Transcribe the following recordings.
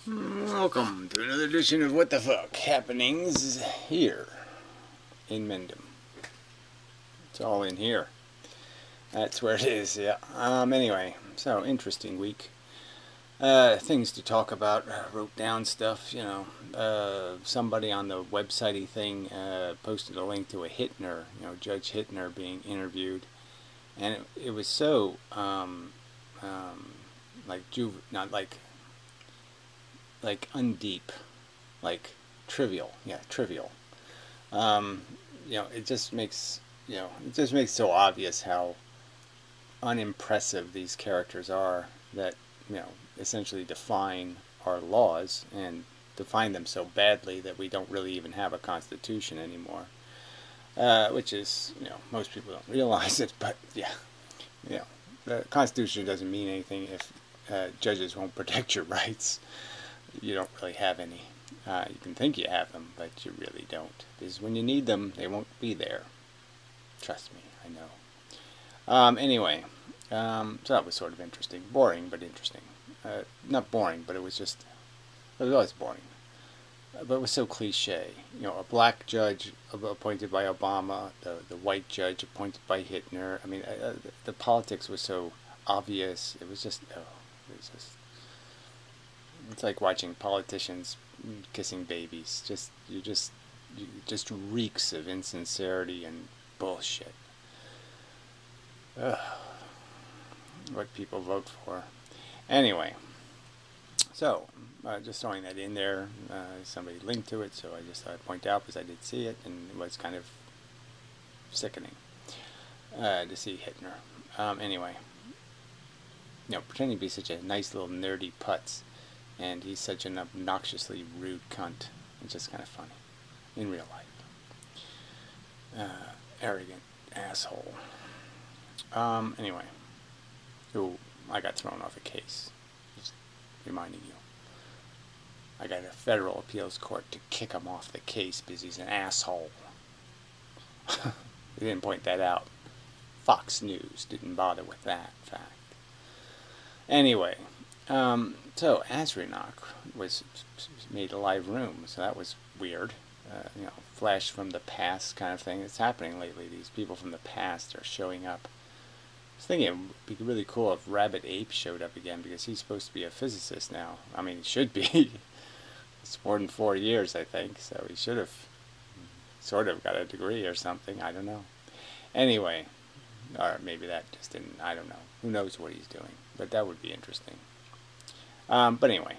Welcome to another edition of What the Fuck Happenings here in Mendham. It's all in here. That's where it is, yeah. Anyway, so interesting week. Things to talk about. Wrote down stuff, you know. Somebody on the website-y thing posted a link to a Hittner, you know, Judge Hittner being interviewed. And it was so, like undeep, like trivial, yeah, trivial. You know, it just makes so obvious how unimpressive these characters are that, you know, essentially define our laws and define them so badly that we don't really even have a constitution anymore. Which is, you know, most people don't realize it, but yeah, you know, the Constitution doesn't mean anything if judges won't protect your rights. You don't really have any. You can think you have them, but you really don't. Because when you need them, they won't be there. Trust me, I know. Anyway, so that was sort of interesting. Boring, but interesting. Not boring, but it was boring. But it was so cliche. You know, a black judge appointed by Obama, the white judge appointed by Hittner. I mean, the politics was so obvious. It was just, it's like watching politicians kissing babies. It just reeks of insincerity and bullshit. Ugh. What people vote for. Anyway, so just throwing that in there. Somebody linked to it, so I just thought I'd point out because I did see it, and it was kind of sickening to see Hittner. Anyway, you know, pretending to be such a nice little nerdy putz. And he's such an obnoxiously rude cunt. It's just kind of funny. In real life. Arrogant asshole. Anyway. Ooh, I got thrown off a case. Just reminding you. I got a federal appeals court to kick him off the case because he's an asshole. They didn't point that out. Fox News didn't bother with that fact. Anyway. So Asrinach was made a live room, so that was weird. You know, flash from the past kind of thing. It's happening lately. These people from the past are showing up. I was thinking it would be really cool if Rabbit Ape showed up again because he's supposed to be a physicist now. I mean, he should be. It's more than 4 years, I think, so he should have sort of got a degree or something. I don't know. Anyway, or maybe that just didn't. I don't know. Who knows what he's doing? But that would be interesting. But anyway,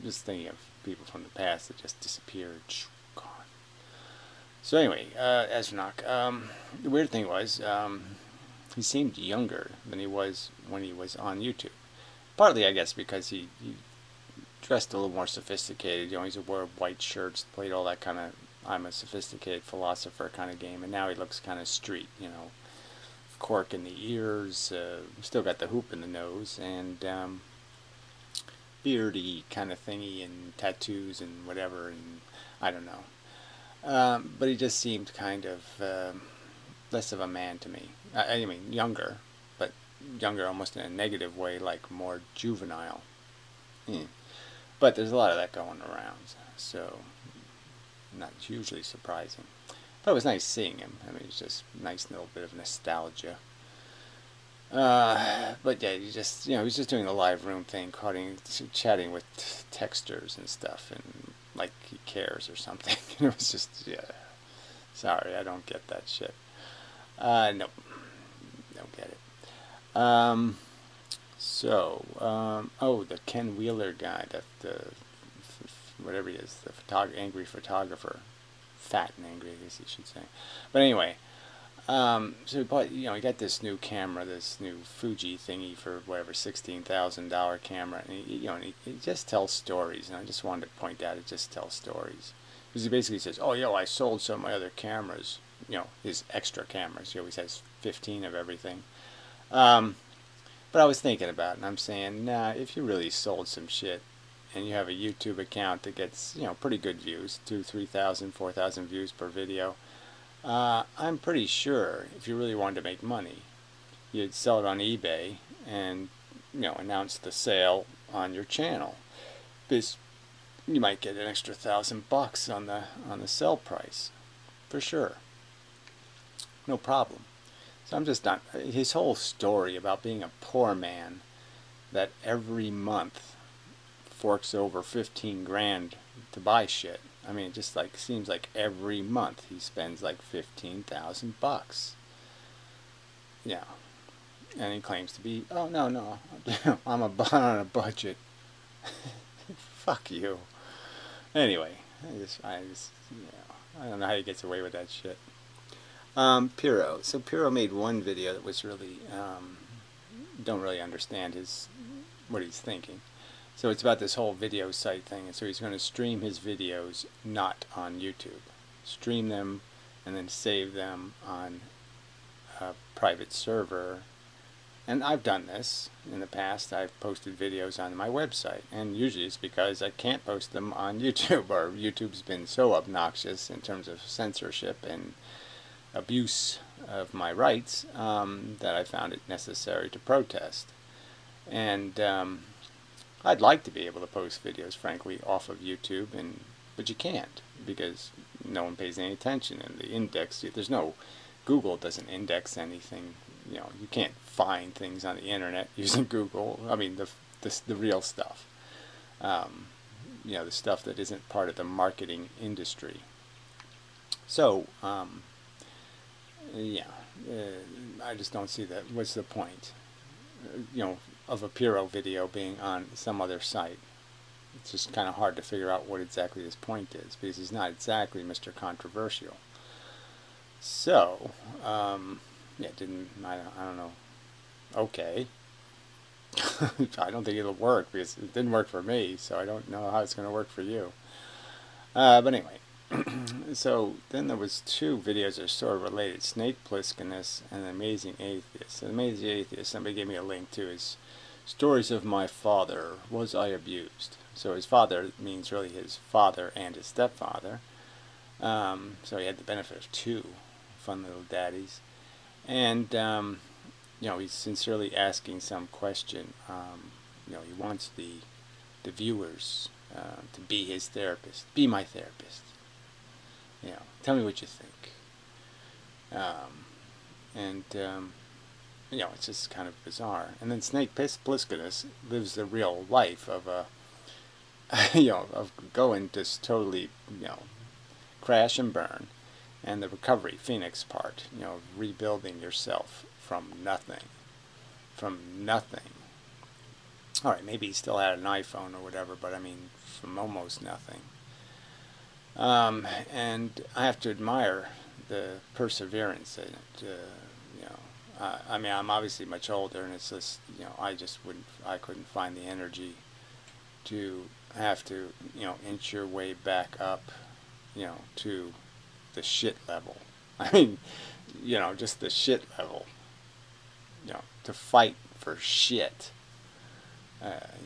just thinking of people from the past that just disappeared, gone. So anyway, Asrinach, the weird thing was, he seemed younger than he was when he was on YouTube. Partly, I guess, because he dressed a little more sophisticated. You know, he wore white shirts, played all that kind of I'm a sophisticated philosopher kind of game, and now he looks kind of street, you know, cork in the ears, still got the hoop in the nose, and beardy kind of thingy and tattoos and whatever, and I don't know. But he just seemed kind of less of a man to me. I mean, younger, but younger almost in a negative way, like more juvenile. But there's a lot of that going around, so not hugely surprising. But it was nice seeing him. I mean, it's just a nice little bit of nostalgia. But yeah, he was just doing the live room thing, chatting with texters and stuff, and like he cares or something. It was just, yeah. Sorry, I don't get that shit. Nope, don't get it. Oh, the Ken Wheeler guy, whatever he is, the angry photographer, fat and angry, I guess you should say. But anyway. So he bought, you know, he got this new camera, this new Fuji thingy for whatever, $16,000 camera, and he just tells stories, and I just wanted to point out it just tells stories, because he basically says, oh, yo, I sold some of my other cameras, you know, his extra cameras. He always has 15 of everything. But I was thinking about it, and I'm saying, nah, if you really sold some shit, and you have a YouTube account that gets, you know, pretty good views, 2,000, 3,000, 4,000 views per video. I'm pretty sure if you really wanted to make money, you'd sell it on eBay and, you know, announce the sale on your channel. Because you might get an extra $1,000 on the sell price, for sure, no problem. So I'm just not. His whole story about being a poor man that every month forks over 15 grand to buy shit. I mean, it just like seems like every month he spends like $15,000. Yeah, and he claims to be, oh no, I'm on a budget. Fuck you. Anyway, I don't know how he gets away with that shit. Piro. So Piro made one video that was really, don't really understand what he's thinking. So it's about this whole video site thing, and so he's going to stream his videos not on YouTube. Stream them and then save them on a private server. And I've done this in the past. I've posted videos on my website, and usually it's because I can't post them on YouTube, or YouTube's been so obnoxious in terms of censorship and abuse of my rights that I found it necessary to protest. And I'd like to be able to post videos, frankly, off of YouTube, but you can't, because no one pays any attention. And the index, Google doesn't index anything. You know, you can't find things on the internet using Google. I mean, the real stuff. You know, the stuff that isn't part of the marketing industry. So, yeah, I just don't see that. What's the point? You know, of a Piro video being on some other site. It's just kind of hard to figure out what exactly his point is, because he's not exactly Mr. Controversial. So, yeah, I don't know. Okay. I don't think it'll work, because it didn't work for me, so I don't know how it's going to work for you. But anyway, so then there was two videos that are sort of related, Snake Plisskeness and Amazing Atheist. So Amazing Atheist, somebody gave me a link to his Stories of My Father, Was I Abused? So his father means really his father and his stepfather. So he had the benefit of two fun little daddies. And, you know, he's sincerely asking some question. You know, he wants the viewers to be his therapist. Be my therapist. You know, tell me what you think. You know, it's just kind of bizarre. And then Snake Plisskeness lives the real life of a, you know, of going just totally, you know, crash and burn. And the recovery, Phoenix part, you know, rebuilding yourself from nothing. From nothing. Alright, maybe he still had an iPhone or whatever, but I mean, from almost nothing. And I have to admire the perseverance in it. You know, I mean, I'm obviously much older, and it's just, you know, I couldn't find the energy to have to, you know, inch your way back up, you know, to the shit level. I mean, you know, just the shit level. You know, to fight for shit.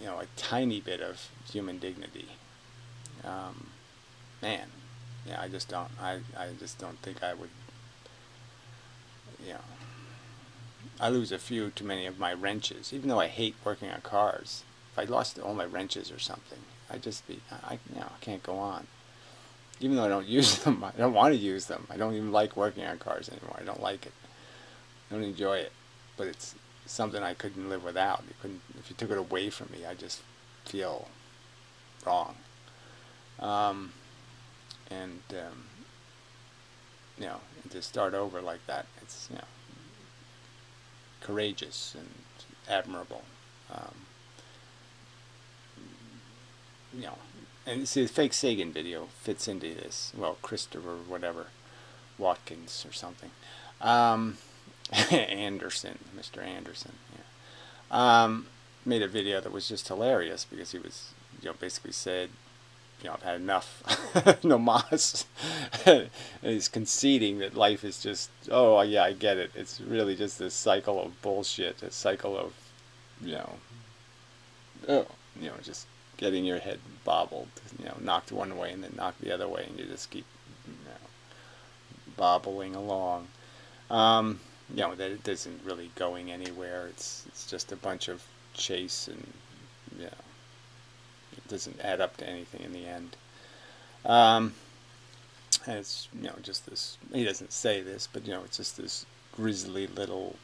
You know, a tiny bit of human dignity. Man, yeah, I just don't think I would, you know, I lose a few too many of my wrenches, even though I hate working on cars. If I lost all my wrenches or something, I'd just be, you know, I can't go on. Even though I don't use them, I don't want to use them. I don't even like working on cars anymore. I don't like it. I don't enjoy it. But it's something I couldn't live without. If you took it away from me, I just feel wrong. You know, to start over like that, it's, you know, courageous and admirable. You know, and see, the fake Sagan video fits into this. Well, Christopher, whatever, Watkins or something. Anderson, Mr. Anderson. Yeah. Made a video that was just hilarious because he was, you know, basically said, you know, I've had enough. No mas. And he's conceding that life is just, oh yeah, I get it. It's really just this cycle of bullshit. A cycle of, you know, just getting your head bobbled. You know, knocked one way and then knocked the other way, and you just keep, you know, bobbling along. You know, that it isn't really going anywhere. It's just a bunch of chase and, you know, It doesn't add up to anything in the end. And it's, just this, he doesn't say this, but, it's just this grisly little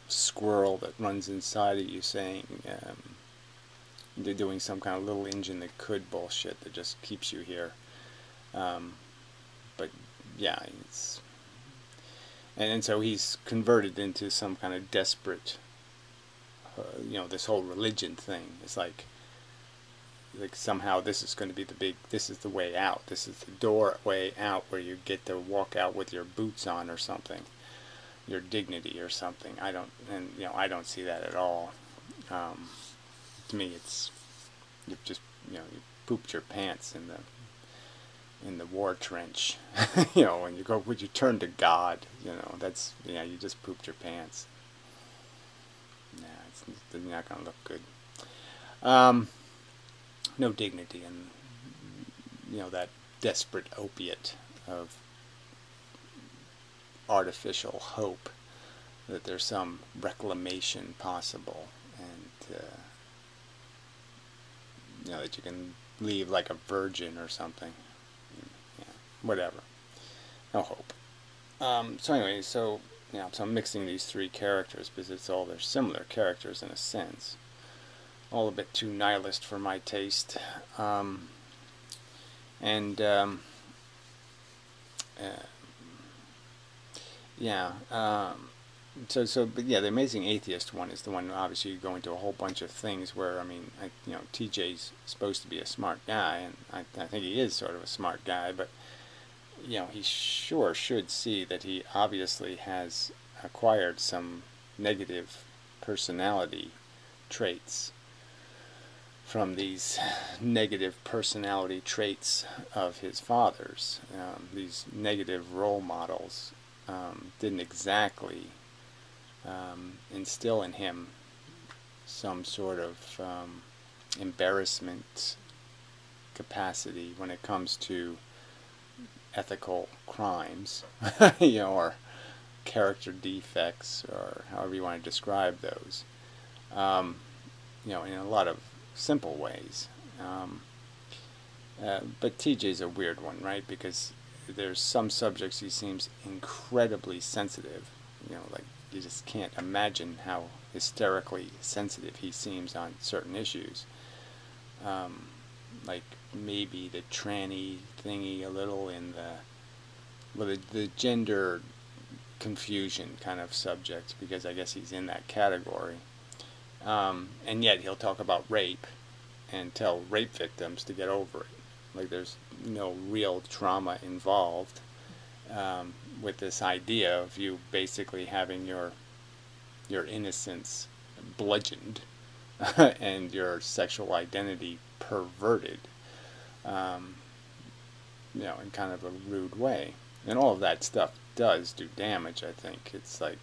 squirrel that runs inside of you saying, they're doing some kind of little engine that could bullshit that just keeps you here. But yeah, it's, and so he's converted into some kind of desperate, this whole religion thing. It's like somehow this is going to be this is the way out. This is the doorway out where you get to walk out with your boots on or something, your dignity or something. I don't see that at all. To me, it's, you've just, you pooped your pants in the war trench. When you turn to God, that's, you just pooped your pants. Nah, it's not going to look good. No dignity in, that desperate opiate of artificial hope that there's some reclamation possible, and that you can leave like a virgin or something. Yeah, whatever. No hope. So anyway, so I'm mixing these three characters because they're similar characters in a sense. All a bit too nihilist for my taste. But yeah, the Amazing Atheist one is the one. Obviously, you go into a whole bunch of things where, TJ's supposed to be a smart guy, and I think he is sort of a smart guy, but he sure should see that he obviously has acquired some negative personality traits from these negative personality traits of his father's. These negative role models didn't exactly instill in him some sort of embarrassment capacity when it comes to ethical crimes, or character defects, or however you want to describe those, in a lot of simple ways. But TJ's a weird one, right? Because there's some subjects he seems incredibly sensitive. Like you just can't imagine how hysterically sensitive he seems on certain issues. Like maybe the tranny thingy a little in the gender confusion kind of subject, because I guess he's in that category. And yet he'll talk about rape and tell rape victims to get over it. Like there's no real trauma involved with this idea of you basically having your innocence bludgeoned and your sexual identity perverted, in kind of a rude way. And all of that stuff does do damage, I think. It's like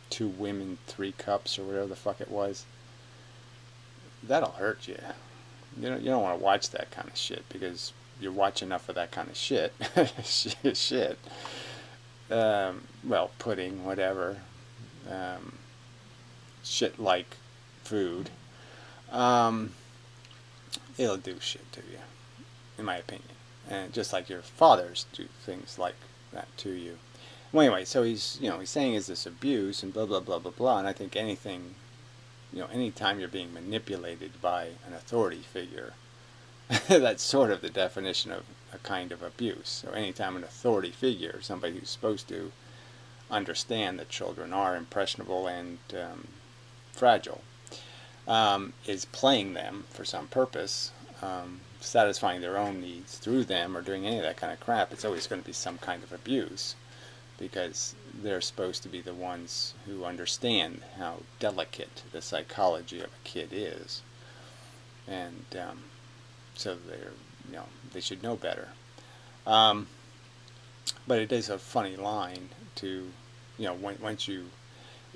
2 women, 3 cups, or whatever the fuck it was. That'll hurt you. You don't want to watch that kind of shit, because you watch enough of that kind of shit. shit. Well, pudding, whatever. Shit like food. It'll do shit to you, in my opinion. And just like your fathers do things like that to you. Well, anyway, so he's saying is this abuse and blah blah blah blah blah. And I think anything, anytime you're being manipulated by an authority figure, that's sort of the definition of a kind of abuse. So anytime an authority figure, somebody who's supposed to understand that children are impressionable and fragile, is playing them for some purpose, satisfying their own needs through them, or doing any of that kind of crap, it's always going to be some kind of abuse, because they're supposed to be the ones who understand how delicate the psychology of a kid is, and so they should know better. But it is a funny line to, once you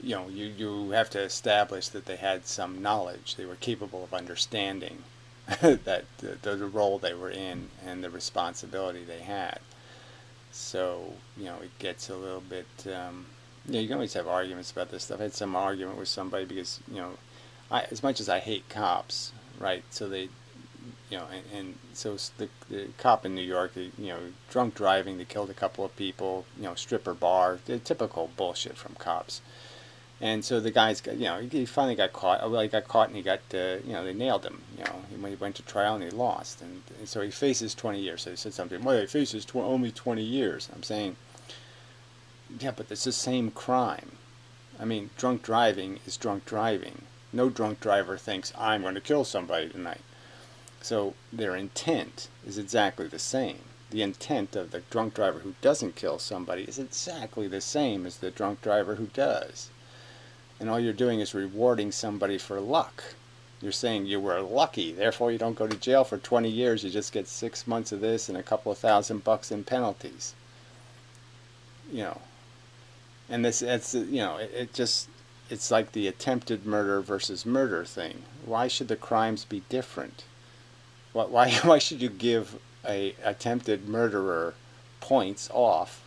have to establish that they had some knowledge, they were capable of understanding that the role they were in and the responsibility they had. So, it gets a little bit, you can always have arguments about this stuff. I had some argument with somebody because, as much as I hate cops, right, so they and so the cop in New York, drunk driving, they killed a couple of people, stripper bar, the typical bullshit from cops. And so the guy's got, he finally got caught. Well, he got caught and he got, they nailed him. He went to trial and he lost. And so he faces 20 years. So he said something, well, he faces only 20 years. I'm saying, yeah, but it's the same crime. I mean, drunk driving is drunk driving. No drunk driver thinks, I'm going to kill somebody tonight. So their intent is exactly the same. The intent of the drunk driver who doesn't kill somebody is exactly the same as the drunk driver who does. And all you're doing is rewarding somebody for luck. You're saying you were lucky, therefore you don't go to jail for 20 years, you just get 6 months of this and a couple of $1,000 in penalties. And it's like the attempted murder versus murder thing. Why should the crimes be different? Why should you give a attempted murderer points off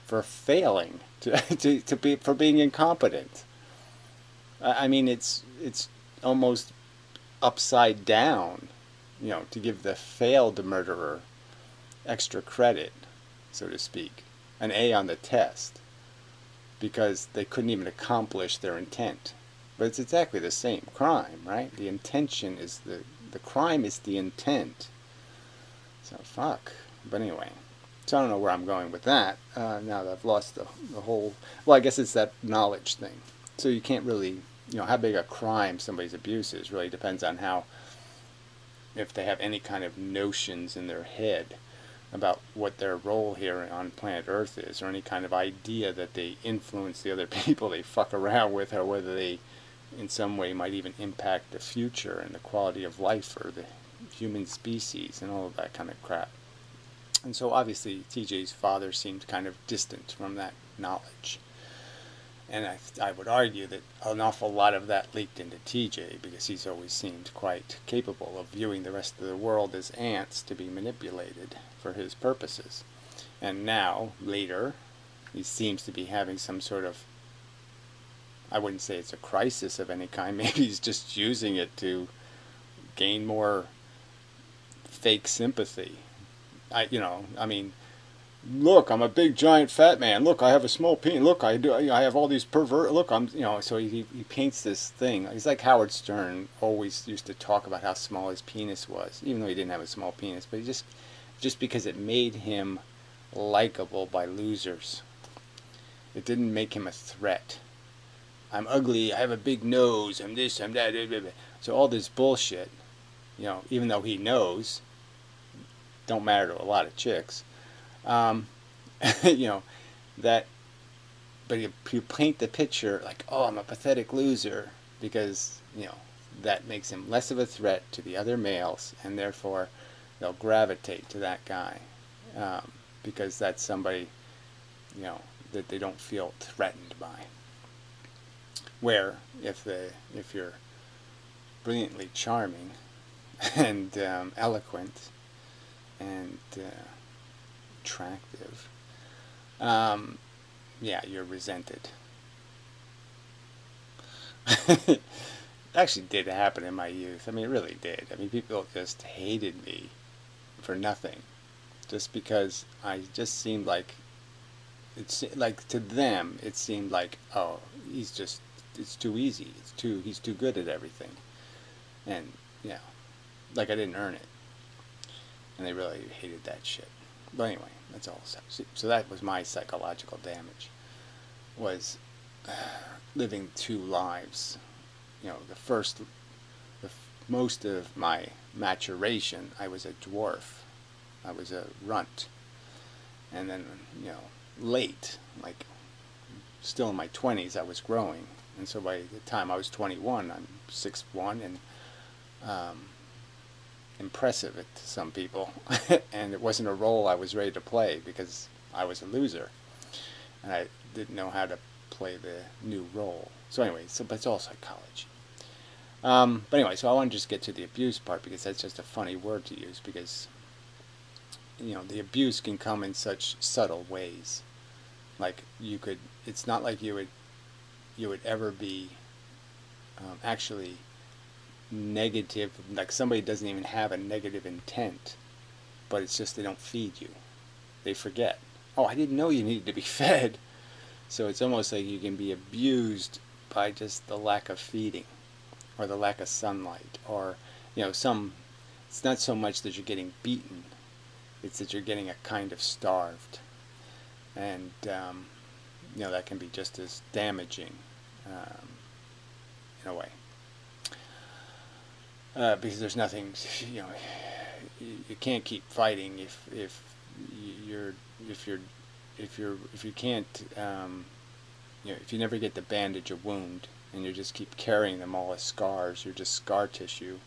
for failing for being incompetent? I mean, it's almost upside down, to give the failed murderer extra credit, so to speak, an A on the test, because they couldn't even accomplish their intent. But it's exactly the same crime, right? The intention is the crime is the intent. So fuck. But anyway, so I don't know where I'm going with that. Now that I've lost the whole. Well, I guess it's that knowledge thing. So you can't really, how big a crime somebody's abuse is really depends on if they have any kind of notions in their head about what their role here on planet Earth is, or any kind of idea that they influence the other people they fuck around with, or whether they in some way might even impact the future and the quality of life for the human species and all of that kind of crap. And so obviously TJ's father seemed kind of distant from that knowledge. And I would argue that an awful lot of that leaked into TJ because he's always seemed quite capable of viewing the rest of the world as ants to be manipulated for his purposes. And now, later, he seems to be having some sort of, I wouldn't say it's a crisis of any kind, maybe he's just using it to gain more fake sympathy. I mean, look, I'm a big giant fat man. Look, I have a small penis. Look, I have all these pervert. Look, so he paints this thing. He's like Howard Stern always used to talk about how small his penis was, even though he didn't have a small penis. But he just because it made him likable by losers. It didn't make him a threat. I'm ugly. I have a big nose. I'm this. I'm that. Blah, blah, blah. So all this bullshit, even though he knows, don't matter to a lot of chicks. That, but you paint the picture like, oh, I'm a pathetic loser, because, that makes him less of a threat to the other males, and therefore they'll gravitate to that guy, because that's somebody, that they don't feel threatened by. Where, if you're brilliantly charming and eloquent and attractive, yeah, you're resented. It actually did happen in my youth. I mean, it really did. I mean, people just hated me for nothing, just because I just seemed like, to them it seemed like, oh, it's too easy. He's too good at everything, and like I didn't earn it, and they really hated that shit. But anyway, that's all. So that was my psychological damage, was living two lives. Most of my maturation, I was a dwarf. I was a runt. And then, late, like, still in my 20s, I was growing. And so by the time I was 21, I'm 6'1", and impressive to some people. And it wasn't a role I was ready to play because I was a loser. And I didn't know how to play the new role. So anyway, but it's all psychology. But anyway, so I want to just get to the abuse part, because that's just a funny word to use, because the abuse can come in such subtle ways. Like it's not like you would ever be actually negative, like somebody doesn't even have a negative intent, but it's just they don't feed you. They forget. Oh, I didn't know you needed to be fed. So it's almost like you can be abused by just the lack of feeding or the lack of sunlight, or it's not so much that you're getting beaten, it's that you're getting a kind of starved. And that can be just as damaging in a way. Because there's nothing, you can't keep fighting if you can't, if you never get to bandage a wound and you just keep carrying them all as scars, you're just scar tissue.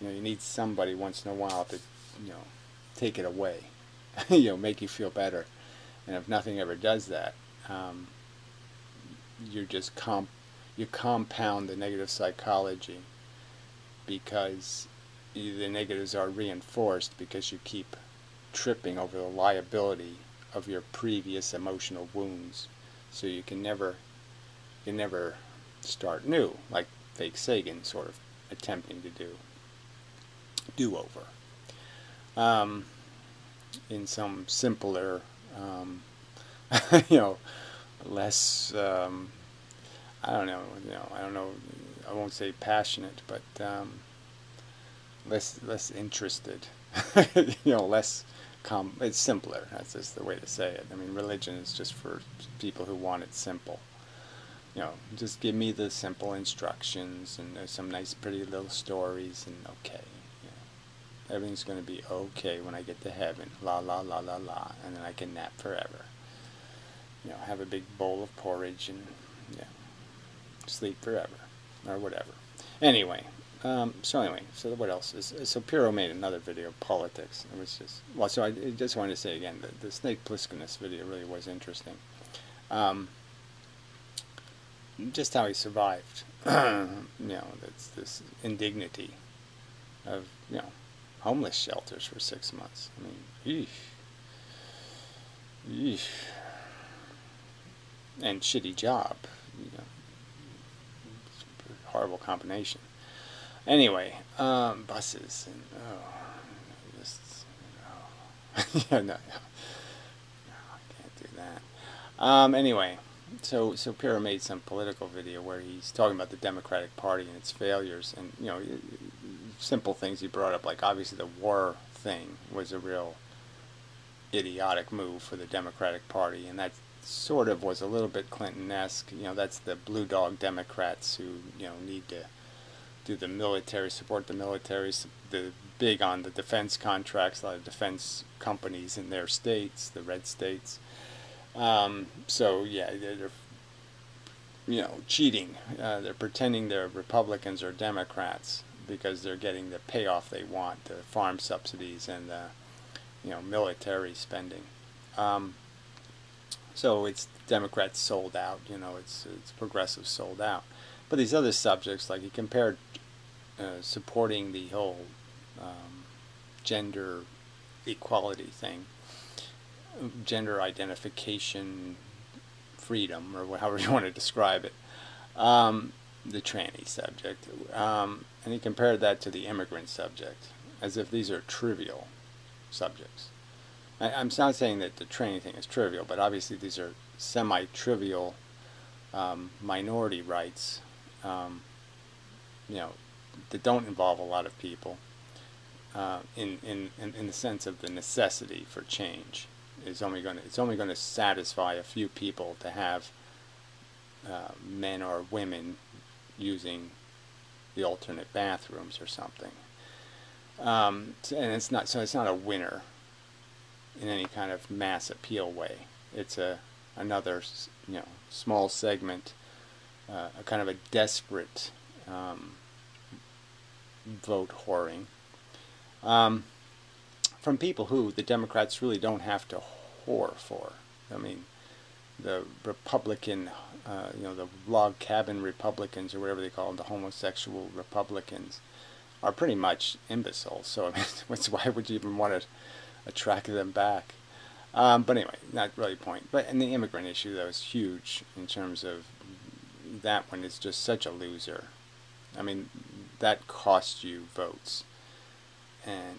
You need somebody once in a while to, take it away, make you feel better. And if nothing ever does that, you just compound the negative psychology, because the negatives are reinforced because you keep tripping over the liability of your previous emotional wounds. So you can never start new, like fake Sagan sort of attempting to do-over. In some simpler, less, I don't know, I won't say passionate, but less interested, less it's simpler. That's just the way to say it. I mean, religion is just for people who want it simple. Just give me the simple instructions, and there's some nice pretty little stories, and okay, everything's going to be okay when I get to heaven, la la la la la, and then I can nap forever. Have a big bowl of porridge and sleep forever, or whatever. Anyway, so what else is? So Piro made another video of politics. It was just So I just wanted to say again that the Snake Plisskenus video really was interesting. Just how he survived. That's this indignity of homeless shelters for 6 months. I mean, eesh. And shitty job. Horrible combination. Anyway, buses and no, I can't do that. Anyway, so Piro made some political video where he's talking about the Democratic Party and its failures, and simple things he brought up, like obviously the war thing was a real idiotic move for the Democratic Party, and that sort of was a little bit Clinton-esque. That's the blue dog Democrats who need to do the military, support the military, the big on the defense contracts, a lot of defense companies in their states, the red states. So yeah, they're cheating. They're pretending they're Republicans or Democrats because they're getting the payoff they want, the farm subsidies and the military spending. So it's Democrats sold out, it's progressives sold out. But these other subjects, like he compared supporting the whole gender equality thing, gender identification freedom, or however you want to describe it, the tranny subject, and he compared that to the immigrant subject, as if these are trivial subjects. I'm not saying that the tranny thing is trivial, but obviously these are semi-trivial minority rights, that don't involve a lot of people, in the sense of the necessity for change. It's only going to satisfy a few people to have men or women using the alternate bathrooms or something, and it's not a winner in any kind of mass appeal way. It's another small segment, a kind of a desperate vote whoring from people who the Democrats really don't have to whore for. I mean, the Republican, the log cabin Republicans, or whatever they call them, the homosexual Republicans, are pretty much imbeciles. So I mean, why would you even want to attract them back? But anyway, not really the point. But and the immigrant issue, though, is huge in terms of that one is just such a loser. I mean, that costs you votes. And,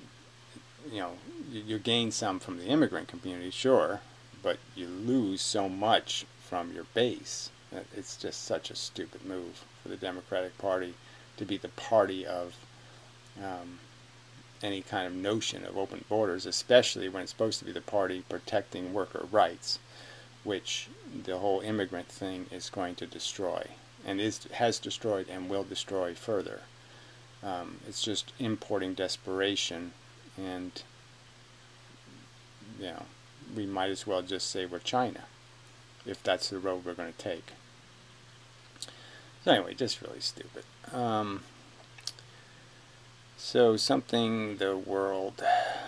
you know, you gain some from the immigrant community, sure, but you lose so much from your base. It's just such a stupid move for the Democratic Party to be the party of any kind of notion of open borders, especially when it's supposed to be the party protecting worker rights, which the whole immigrant thing is going to destroy, and has destroyed and will destroy further. It's just importing desperation, and you know, we might as well just say we're China, if that's the road we're going to take. So anyway, just really stupid. So something the world,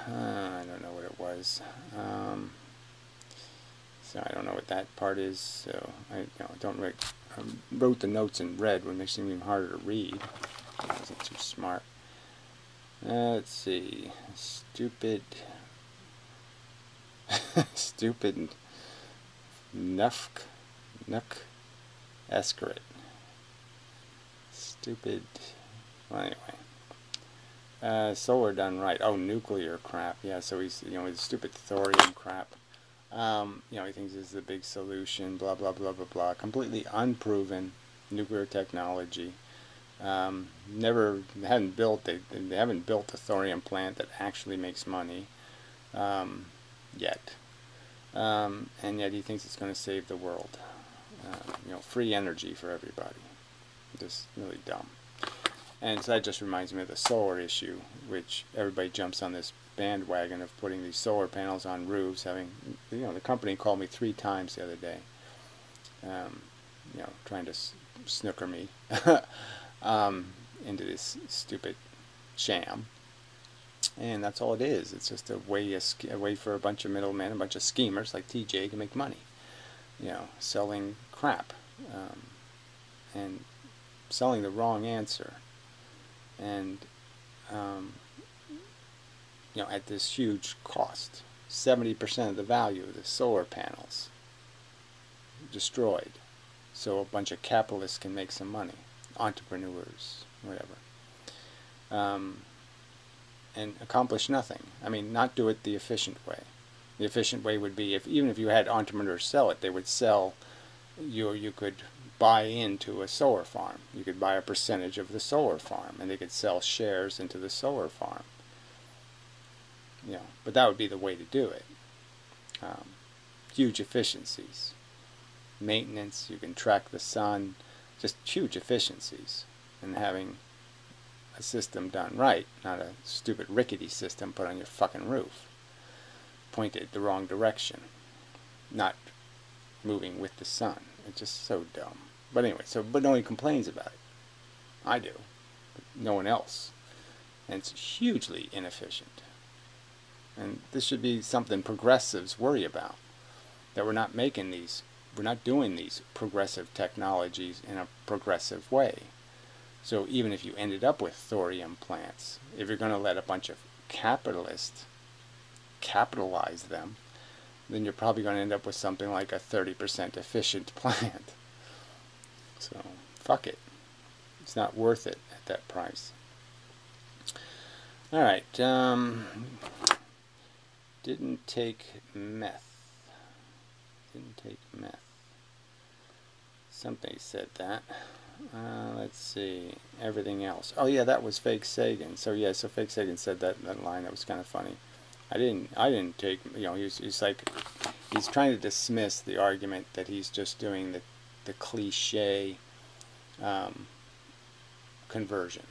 I don't know what it was. So I don't know what that part is. So I don't really. I wrote the notes in red, which makes it even harder to read. I wasn't too smart. Let's see. Stupid. Stupid. Nuck escarate. Stupid. Well, anyway. Solar done right. Oh, nuclear crap. Yeah, so he's, his stupid thorium crap. He thinks this is the big solution, blah, blah, blah, blah, blah. Completely unproven nuclear technology. They haven't built a thorium plant that actually makes money, yet. And yet he thinks it's going to save the world. Free energy for everybody. Just really dumb. And so that just reminds me of the solar issue, which everybody jumps on this bandwagon of putting these solar panels on roofs. The company called me 3 times the other day, trying to snooker me into this stupid sham. And that's all it is. It's just a way for a bunch of middlemen, a bunch of schemers like TJ to make money. Selling crap and selling the wrong answer. And at this huge cost, 70% of the value of the solar panels destroyed, so a bunch of capitalists can make some money, entrepreneurs, whatever, and accomplish nothing. I mean, not do it the efficient way. The efficient way would be even if you had entrepreneurs sell it, they would sell. You could buy into a solar farm. You could buy a percentage of the solar farm, and they could sell shares into the solar farm. But that would be the way to do it. Huge efficiencies. Maintenance, you can track the sun, just huge efficiencies. And having a system done right, not a stupid rickety system put on your fucking roof. Pointed the wrong direction. Not moving with the sun. It's just so dumb. But anyway, but nobody complains about it. I do. But no one else. And it's hugely inefficient. And this should be something progressives worry about. That we're not doing these progressive technologies in a progressive way. So even if you ended up with thorium plants, if you're going to let a bunch of capitalists capitalize them, then you're probably going to end up with something like a 30% efficient plant. So, fuck it. It's not worth it at that price. Alright, didn't take meth. Somebody said that. Let's see. Everything else. Oh yeah, that was Fake Sagan. So Fake Sagan said that line. That was kind of funny. I didn't take, he's trying to dismiss the argument that he's just doing the cliche conversion.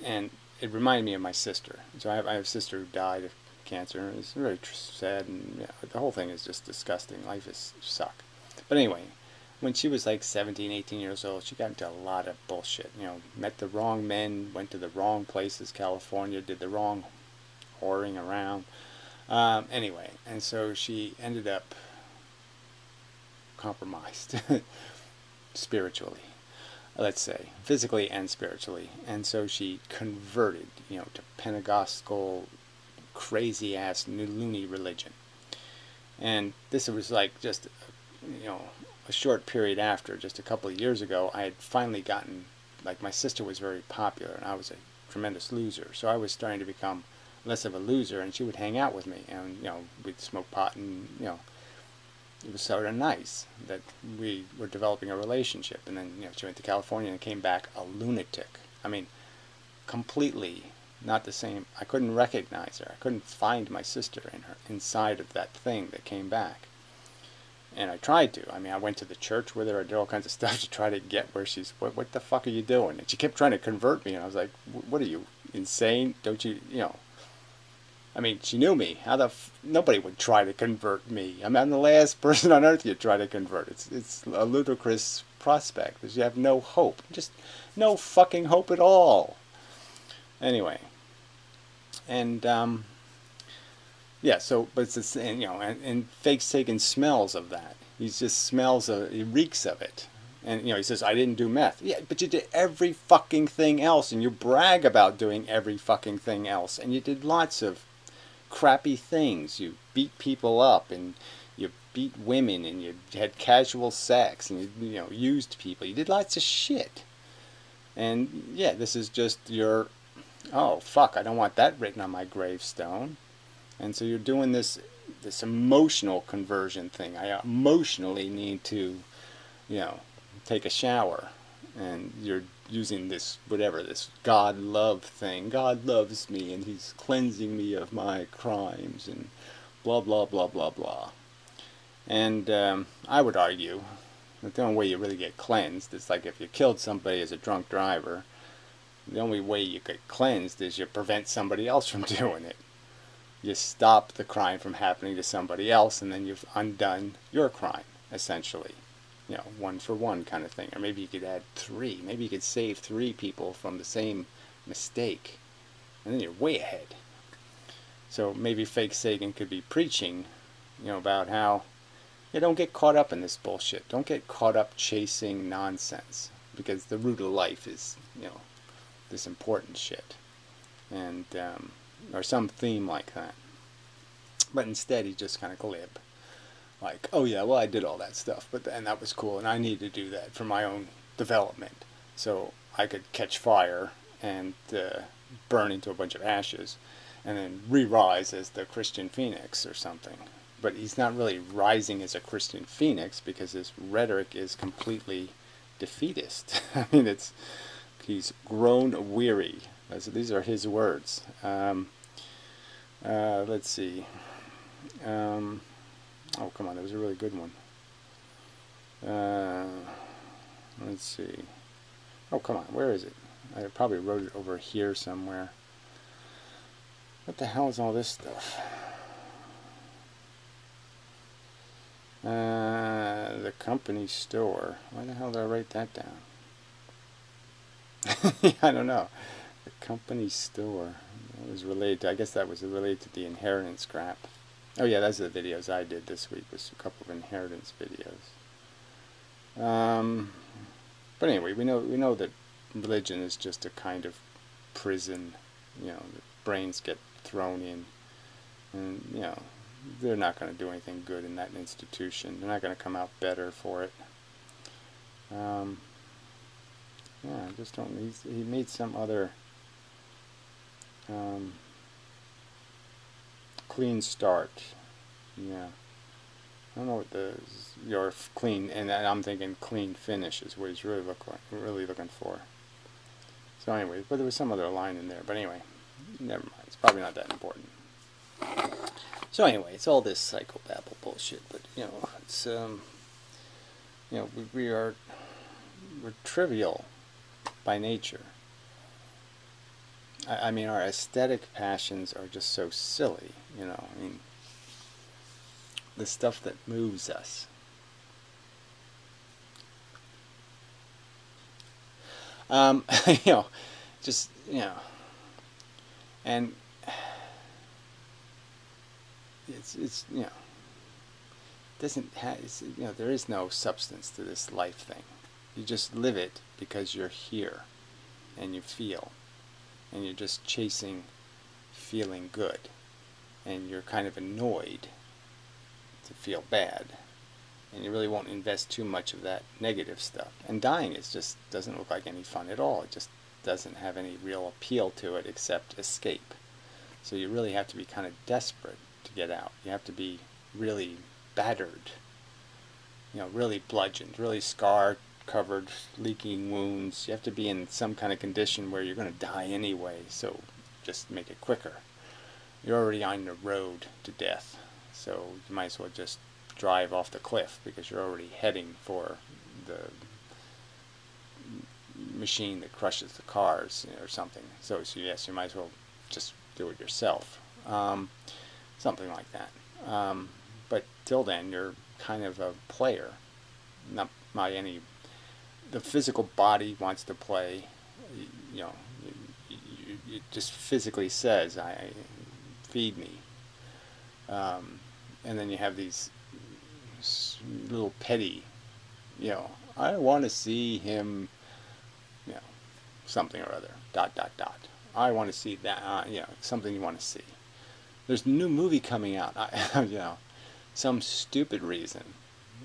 And it reminded me of my sister. So I have a sister who died of cancer, and it's really sad, and the whole thing is just disgusting. Life is suck. But anyway, when she was like 17, 18 years old, she got into a lot of bullshit. Met the wrong men, went to the wrong places, California, did the wrong whoring around. Anyway, and so she ended up compromised spiritually, let's say, physically and spiritually. And so she converted, to Pentecostal, crazy-ass, loony religion. And this was like just, a short period after, just a couple of years ago, I had finally gotten like my sister was very popular and I was a tremendous loser, so I was starting to become less of a loser, and she would hang out with me, and we'd smoke pot, and it was sort of nice that we were developing a relationship. And then she went to California and came back a lunatic. I mean, completely not the same. I couldn't recognize her. I couldn't find my sister in her, inside of that thing that came back. And I tried to. I mean, I went to the church with her. I did all kinds of stuff to try to get where she's, what the fuck are you doing? And she kept trying to convert me, and I was like, what are you, insane? Don't you, I mean, she knew me. Nobody would try to convert me. I mean, I'm the last person on earth you'd try to convert. It's a ludicrous prospect, because you have no hope. Just no fucking hope at all. Anyway. And, yeah, so, but it's this, and fake Sagan smells of that. He just smells he reeks of it. And, he says, I didn't do meth. Yeah, but you did every fucking thing else, and you brag about doing every fucking thing else. And you did lots of crappy things. You beat people up, and you beat women, and you had casual sex, and you used people. You did lots of shit. And, yeah, this is just your, oh, fuck, I don't want that written on my gravestone. And so you're doing this emotional conversion thing. I emotionally need to, take a shower. And you're using this, whatever, this God love thing. God loves me and he's cleansing me of my crimes and blah, blah, blah, blah, blah. And I would argue that the only way you really get cleansed is like if you killed somebody as a drunk driver, the only way you get cleansed is you prevent somebody else from doing it. You stop the crime from happening to somebody else, and then you've undone your crime, essentially. One for one kind of thing. Or maybe you could add 3. Maybe you could save 3 people from the same mistake. And then you're way ahead. So maybe fake Sagan could be preaching, about how, don't get caught up in this bullshit. Don't get caught up chasing nonsense. Because the root of life is, this important shit. And, or some theme like that. But instead he's just kind of glib. Like, oh yeah, well I did all that stuff, and that was cool, and I need to do that for my own development. So I could catch fire and burn into a bunch of ashes, and then re-rise as the Christian Phoenix or something. But he's not really rising as a Christian Phoenix because his rhetoric is completely defeatist. I mean, he's grown weary. So these are his words. Let's see. Oh, come on, that was a really good one. Let's see. Oh, come on, where is it? I probably wrote it over here somewhere. What the hell is all this stuff? The company store. Why the hell did I write that down? I don't know. The company store. That was related to, I guess that was related to the inheritance scrap. Oh yeah, those are the videos I did this week. Was a couple of inheritance videos. But anyway, we know that religion is just a kind of prison. The brains get thrown in, and they're not going to do anything good in that institution. They're not going to come out better for it. Yeah, I just don't. He made some other clean start. Yeah, I don't know what your clean, and I'm thinking clean finish is what he's really looking for. So anyway, but there was some other line in there. But anyway, never mind. It's probably not that important. So anyway, it's all this psychobabble bullshit. But it's we're trivial by nature. I mean, our aesthetic passions are just so silly, I mean, the stuff that moves us. Just, and it's doesn't have, there is no substance to this life thing. You just live it because you're here, and you feel. And you're just chasing feeling good, and you're kind of annoyed to feel bad, and you really won't invest too much of that negative stuff. And dying is just doesn't look like any fun at all. It just doesn't have any real appeal to it except escape. So you really have to be kind of desperate to get out. You have to be really battered, really bludgeoned, really scar covered, leaking wounds. You have to be in some kind of condition where you're going to die anyway, so just make it quicker. You're already on the road to death, so you might as well just drive off the cliff because you're already heading for the machine that crushes the cars, or something. So yes, you might as well just do it yourself. Something like that. But till then, you're kind of a player. Not by any... The physical body wants to play. It just physically says, feed me. And then you have these little petty, I want to see him, something or other, ... I want to see that, something you want to see. There's a new movie coming out, some stupid reason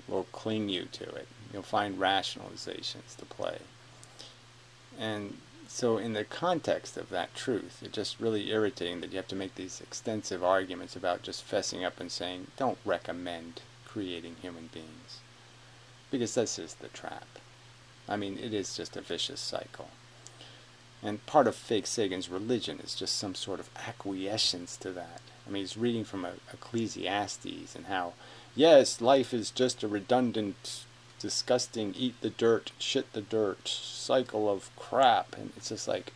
will cling you to it. You'll find rationalizations to play. And so in the context of that truth, it's just really irritating that you have to make these extensive arguments about just fessing up and saying, don't recommend creating human beings. Because this is the trap. I mean, it is just a vicious cycle. And part of fake Sagan's religion is just some sort of acquiescence to that. I mean, he's reading from Ecclesiastes and how, yes, life is just a redundant, disgusting, eat the dirt, shit the dirt cycle of crap. And it's just like,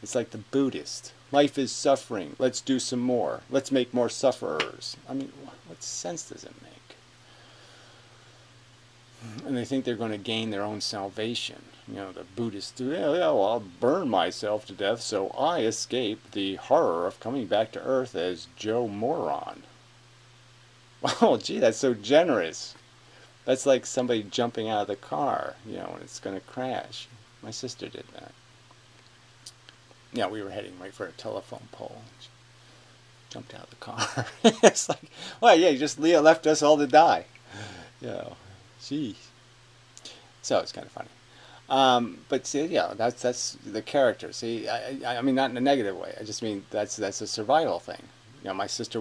it's like the Buddhist. Life is suffering. Let's do some more. Let's make more sufferers. I mean, what sense does it make? And they think they're going to gain their own salvation. The Buddhists do, well, I'll burn myself to death so I escape the horror of coming back to Earth as Joe Moron. Well, gee, that's so generous. That's like somebody jumping out of the car, when it's going to crash. My sister did that. We were heading right for a telephone pole. She jumped out of the car. It's like, well, yeah, you just left us all to die. Geez. So it's kind of funny. But see, that's the character. See, I mean, not in a negative way. I just mean that's a survival thing. My sister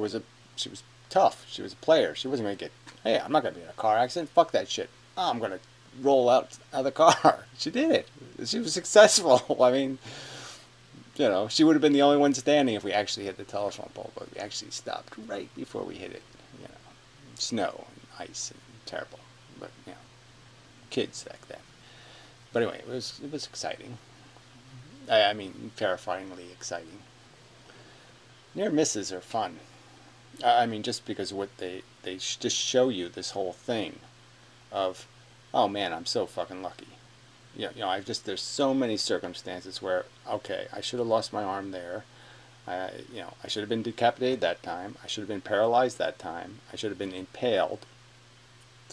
she was tough. She was a player. She wasn't going to get, hey, I'm not going to be in a car accident. Fuck that shit. I'm going to roll out of the car. She did it. She was successful. I mean, she would have been the only one standing if we actually hit the telephone pole, but we actually stopped right before we hit it. Snow and ice and terrible. But, kids back then. But anyway, it was exciting. I mean, terrifyingly exciting. Near misses are fun. I mean, just because of what they just show you this whole thing of, oh man, I'm so fucking lucky. There's so many circumstances where, okay, I should have lost my arm there. I should have been decapitated that time. I should have been paralyzed that time. I should have been impaled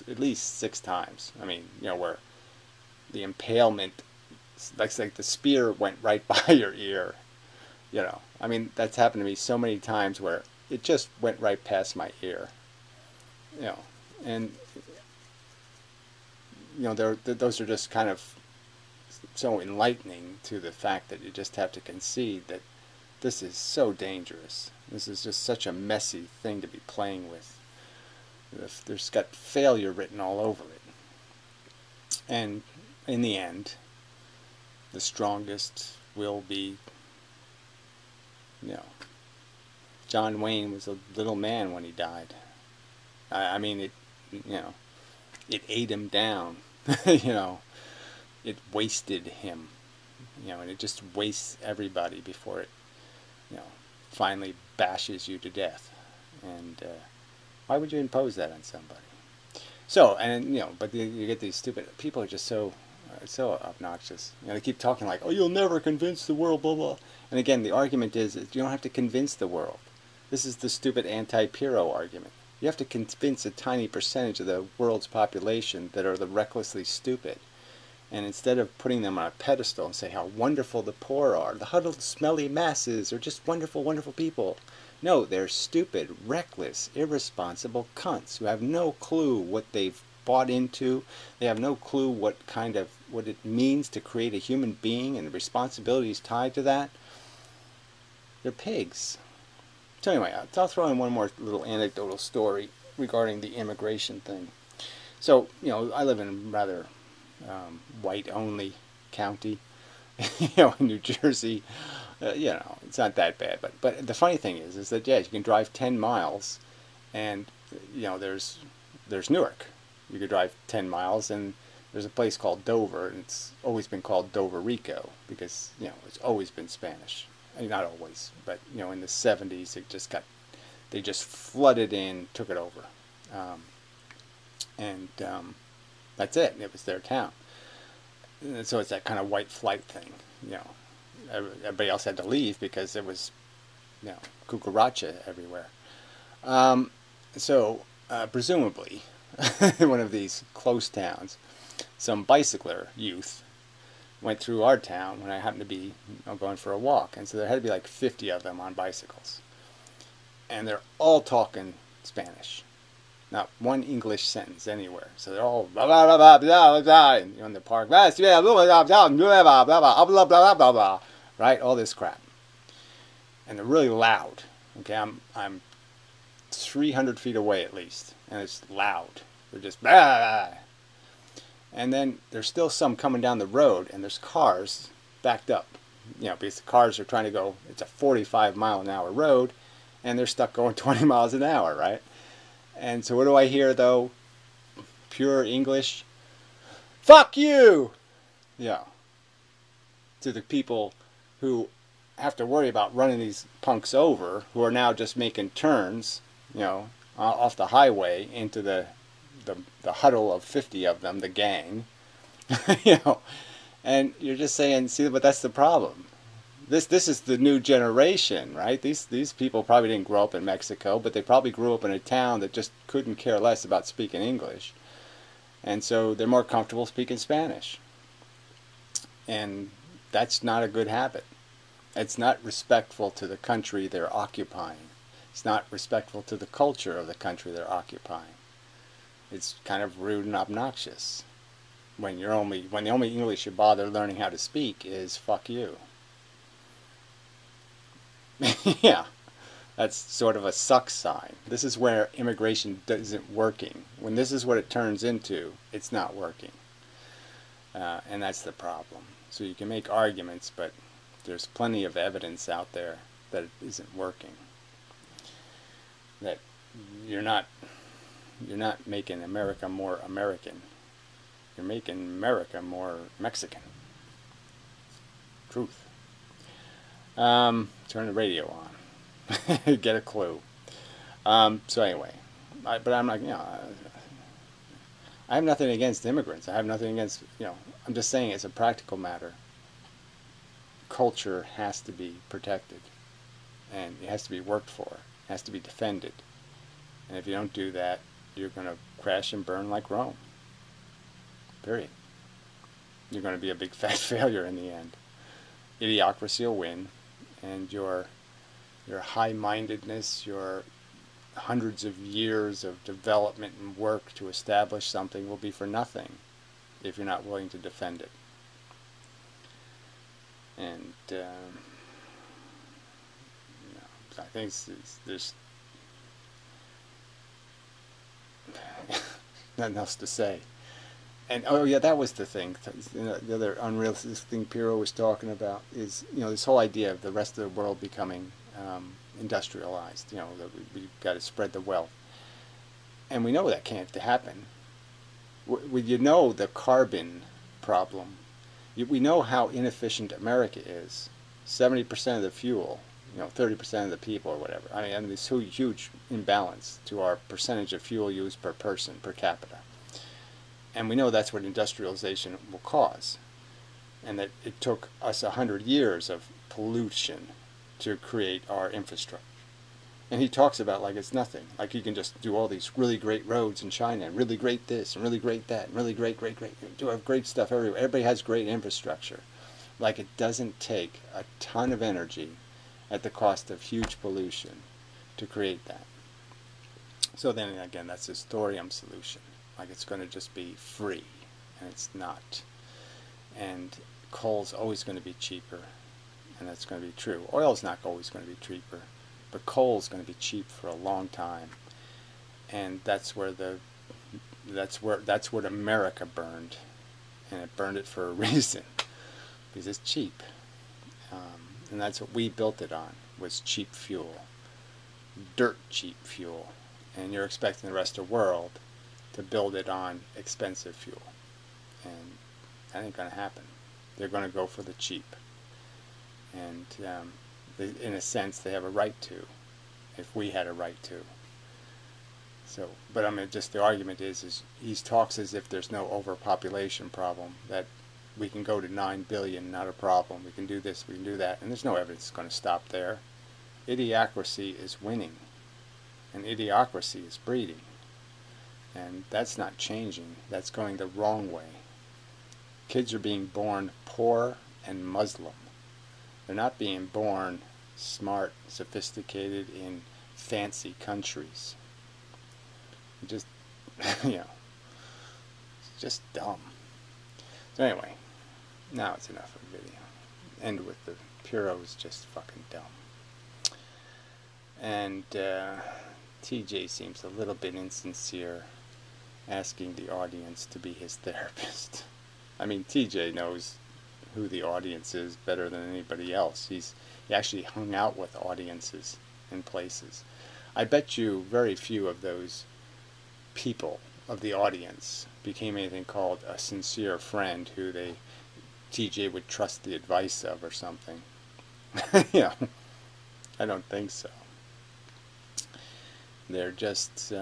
at least 6 times. I mean, where the impalement, like the spear went right by your ear. I mean, that's happened to me so many times where it just went right past my ear. And those are just kind of so enlightening to the fact that you just have to concede that this is so dangerous. This is just such a messy thing to be playing with. There's got failure written all over it. And in the end, the strongest will be, John Wayne was a little man when he died. I mean, it ate him down. It wasted him. And it just wastes everybody before it, finally bashes you to death. And why would you impose that on somebody? So, and but you get these stupid people are just so obnoxious. They keep talking like, oh, you'll never convince the world, blah blah. And again, the argument is you don't have to convince the world. This is the stupid anti-Pyrrho argument. You have to convince a tiny percentage of the world's population that are the recklessly stupid. And instead of putting them on a pedestal and say how wonderful the poor are, the huddled, smelly masses are just wonderful, wonderful people. No, they're stupid, reckless, irresponsible cunts who have no clue what they've bought into. They have no clue what it means to create a human being and the responsibilities tied to that. They're pigs. So anyway, I'll throw in one more little anecdotal story regarding the immigration thing. So, I live in a rather white-only county, in New Jersey. It's not that bad. But the funny thing is that, yeah, you can drive 10 miles, and, there's Newark. You could drive 10 miles, and there's a place called Dover, and it's always been called Dover Rico, because, it's always been Spanish. I mean, not always, but, in the 70s, they just flooded in, took it over. That's it. It was their town. And so it's that kind of white flight thing. Everybody else had to leave because there was, cucaracha everywhere. Presumably, in one of these close towns, some bicycler youth went through our town when I happened to be going for a walk. And so there had to be like 50 of them on bicycles. And they're all talking Spanish. Not one English sentence anywhere. So they're all blah blah blah blah blah blah in the park. Right? All this crap. And they're really loud. Okay, I'm 300 feet away at least. And it's loud. They're just blah, blah, blah. And then there's still some coming down the road, and there's cars backed up. Because the cars are trying to go, it's a 45-mile-an-hour road, and they're stuck going 20 miles an hour, right? And so what do I hear, though? Pure English. Fuck you! Yeah. To the people who have to worry about running these punks over, who are now just making turns, off the highway into the huddle of 50 of them, the gang. And you're just saying, see, but that's the problem. This is the new generation, right? These people probably didn't grow up in Mexico, but they probably grew up in a town that just couldn't care less about speaking English. And so they're more comfortable speaking Spanish. And that's not a good habit. It's not respectful to the country they're occupying. It's not respectful to the culture of the country they're occupying. It's kind of rude and obnoxious when the only English you bother learning how to speak is fuck you. Yeah, that's sort of a suck sign. This is where immigration isn't working. When this is what it turns into, it's not working. And that's the problem. So you can make arguments, but there's plenty of evidence out there that it isn't working. That you're not making America more American. You're making America more Mexican. Truth. Turn the radio on. Get a clue. So anyway, but I'm not, I have nothing against immigrants. I have nothing against, I'm just saying it's a practical matter. Culture has to be protected. And it has to be worked for. It has to be defended. And if you don't do that, you're going to crash and burn like Rome. Period. You're going to be a big fat failure in the end. Idiocracy will win, and your high-mindedness, your hundreds of years of development and work to establish something will be for nothing if you're not willing to defend it. And I think there's nothing else to say. And oh yeah, that was the thing. The other unrealistic thing Piero was talking about is this whole idea of the rest of the world becoming industrialized. That we've got to spread the wealth, and we know that can't happen. The carbon problem. We know how inefficient America is. 70% of the fuel, 30% of the people or whatever. I mean, this huge imbalance to our percentage of fuel used per person, per capita. And we know that's what industrialization will cause. And that it took us 100 years of pollution to create our infrastructure. And he talks about like it's nothing. Like he can just do all these really great roads in China, and really great this, and really great that, and really great. Do have great stuff everywhere. Everybody has great infrastructure. Like it doesn't take a ton of energy at the cost of huge pollution to create that. So then again, that's his thorium solution. Like it's going to just be free, and it's not. And coal's always going to be cheaper, and that's going to be true. Oil's not always going to be cheaper, but coal's going to be cheap for a long time, and that's what America burned, and it burned it for a reason, because it's cheap, and that's what we built it on, was cheap fuel, dirt cheap fuel, and you're expecting the rest of the world to build it on expensive fuel, and that ain't going to happen. They're going to go for the cheap, and in a sense, they have a right to, if we had a right to. So, but I mean, just the argument is he talks as if there's no overpopulation problem, that we can go to 9 billion, not a problem. We can do this, we can do that, and there's no evidence it's going to stop there. Idiocracy is winning, and idiocracy is breeding, and that's not changing. That's going the wrong way. Kids are being born poor and Muslim. They're not being born smart, sophisticated in fancy countries. Just, you know, it's just dumb. So anyway, now it's enough of a video. End with the Puro is just fucking dumb. And TJ seems a little bit insincere, asking the audience to be his therapist. I mean, TJ knows who the audience is better than anybody else. He actually hung out with audiences in places. I bet you very few of those people of the audience became anything called a sincere friend who TJ would trust the advice of or something. You know, I don't think so. They're just, you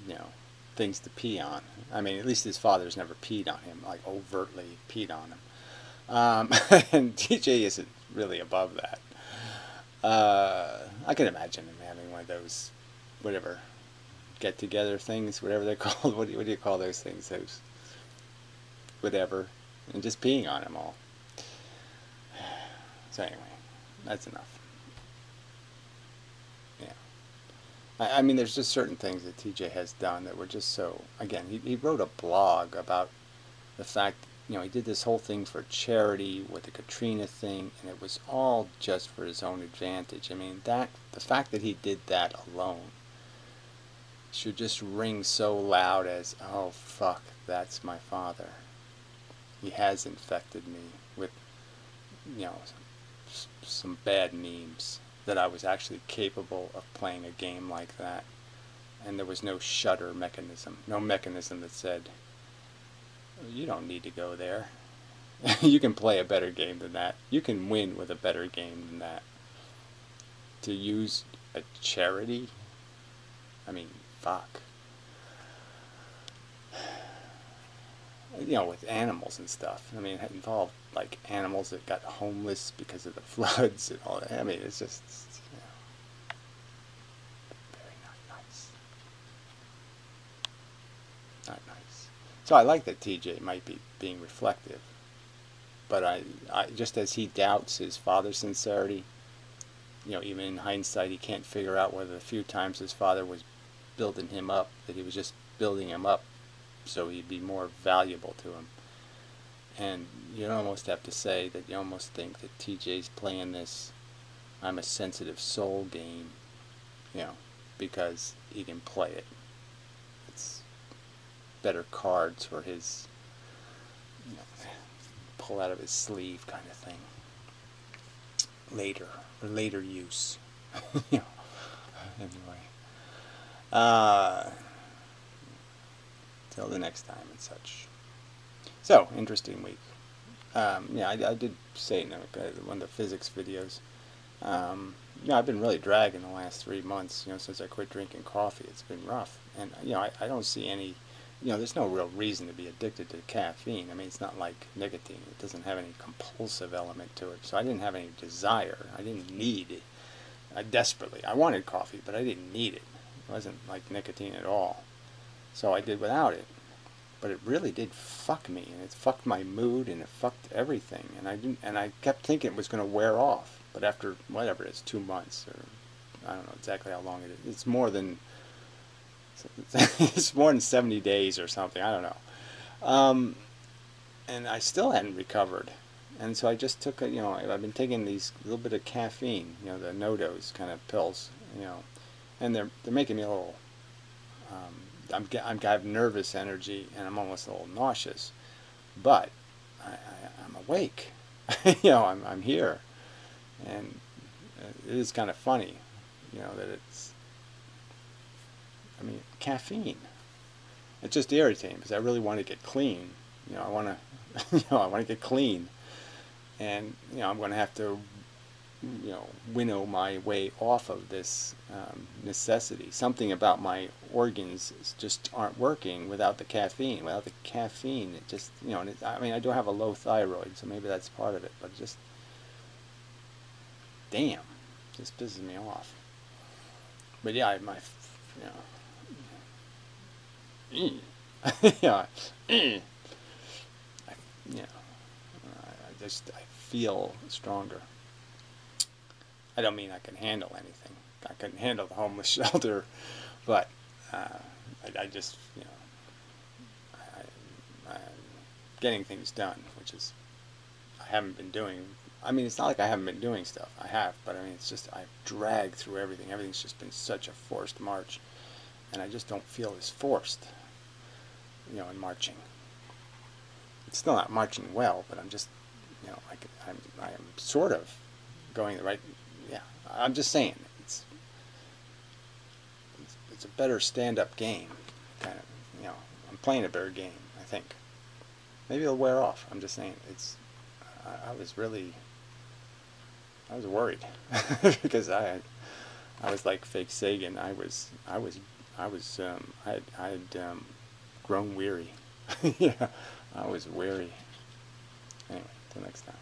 know, things to pee on. I mean, at least his father's never peed on him, like overtly peed on him. And TJ isn't really above that. I can imagine him having one of those, whatever, get-together things, whatever they're called. What do you call those things? Those, whatever, and just peeing on him all. So anyway, that's enough. Yeah. I mean, there's just certain things that TJ has done that were just so, again, he wrote a blog about the fact, you know, he did this whole thing for charity with the Katrina thing, and it was all just for his own advantage. I mean, the fact that he did that alone should just ring so loud as, oh, fuck, that's my father. He has infected me with, you know, some bad memes, that I was actually capable of playing a game like that. And there was no shutter mechanism, no mechanism that said, you don't need to go there. You can play a better game than that. You can win with a better game than that. To use a charity? I mean, fuck. You know, with animals and stuff. I mean, it involved, like, animals that got homeless because of the floods and all that. I mean, it's just, you know, very not nice. Not nice. So I like that TJ might be being reflective. But I just as he doubts his father's sincerity, you know, even in hindsight, he can't figure out whether the few times his father was building him up, that he was just building him up so he'd be more valuable to him. And you almost have to say that you almost think that TJ's playing this I'm a sensitive soul game, you know, because he can play it. It's better cards for his, you know, pull out of his sleeve kind of thing. Later use. You know, anyway. Till the next time and such. So, interesting week. Yeah, I did say in one of the physics videos, you know, I've been really dragging the last 3 months, you know, since I quit drinking coffee. It's been rough. And, you know, I don't see any, you know, there's no real reason to be addicted to caffeine. I mean, it's not like nicotine. It doesn't have any compulsive element to it. So I didn't have any desire. I didn't need I desperately, I wanted coffee, but I didn't need it. It wasn't like nicotine at all. So I did without it. But it really did fuck me, and it fucked my mood, and it fucked everything. And I kept thinking it was going to wear off. But after, whatever it is, 2 months, or I don't know exactly how long it is. It's more than 70 days or something. I don't know. And I still hadn't recovered. And so I just took I've been taking these little bit of caffeine, the no-dose kind of pills, and they're making me a little, I have nervous energy, and I'm almost a little nauseous, but I'm awake. I'm here, and it is kind of funny, that it's, caffeine. It's just irritating because I really want to get clean. I want to, I want to get clean, and I'm going to have to, winnow my way off of this necessity. Something about my organs just aren't working without the caffeine. Without the caffeine, it just, and I do have a low thyroid, so maybe that's part of it. But just, damn, just pisses me off. But yeah, yeah, I feel stronger. I don't mean I can handle anything. I couldn't handle the homeless shelter, but I just, I'm getting things done, which is, I haven't been doing. It's not like I haven't been doing stuff. I have, but it's just, I've dragged through everything. Everything's just been such a forced march, and I just don't feel as forced, in marching. It's still not marching well, but I'm just, I am sort of going the right. Yeah, I'm just saying it's a better stand-up game, kind of. I'm playing a better game, I think. Maybe it'll wear off. I'm just saying I was worried because I was like fake Sagan. I had grown weary. Yeah, I was weary. Anyway, till next time.